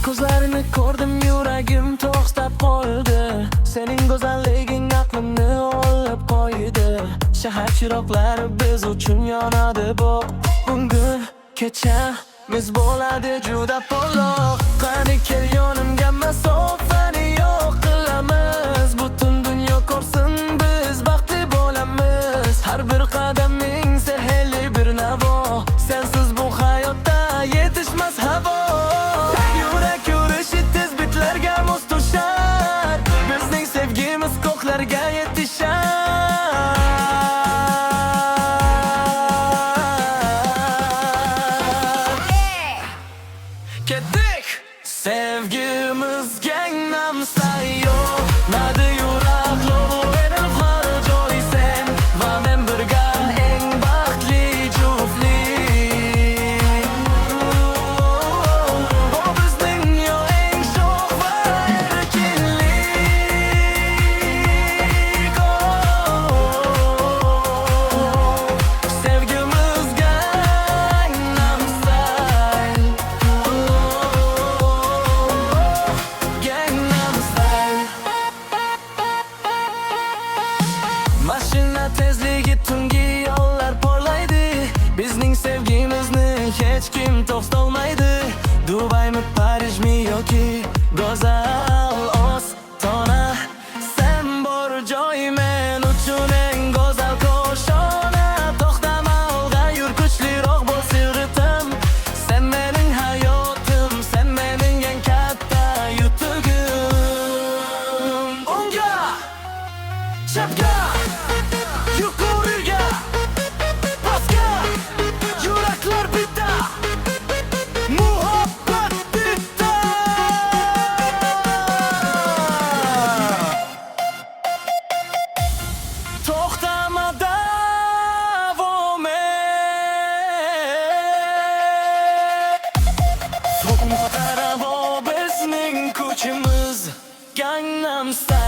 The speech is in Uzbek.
Ko'zlarini ko'rdim, yuragim to'xtab qoldi. Sening go'zalliging aqlimni olib qo'ydi. Shahar chiroqlari biz uchun yonadi bugun kecha biz bo'ladi juda porloq. Qani kel yonimga, masofani yo'q qilamiz. Butun dunyo ko'rsin, biz baxtli bo'lamiz. Har bir qadaming sehrli bir navo. Sensiz bu hayotda yetishmas havo. Yurak yurishi tez bitlarga mos tushar. Bizning sevgimiz ko'klarga yetishar. Ketdik! Sevgimiz Gangnam Style. Nadi yurak lovu benim har joy sen va men birga eng baxtli juftlik. Bu bizning yo eng sho'x va erkinlik. Sevgimiz Gangnam Style. Gangnam Style. Mashina tezligi tungi yo'llar porlaydi. Bizning sevgimizni hech kim to'xtatolmaydi. Dubaymi, Parijmi yoki go'zal Ostona, sen bor joy men uchun eng go'zal ko'shona. To'xtama, olg'a yur, kuchliroq bo'l ritim. Sen mening hayotim, sen mening eng katta yutugim. O'ngga, chapga, yuqoriga, pastga, yuraklar bitta, muhabbat bitta. To'xtama, davom et. To'qim xatara, bu bizning kuchimiz. Gangnam Style.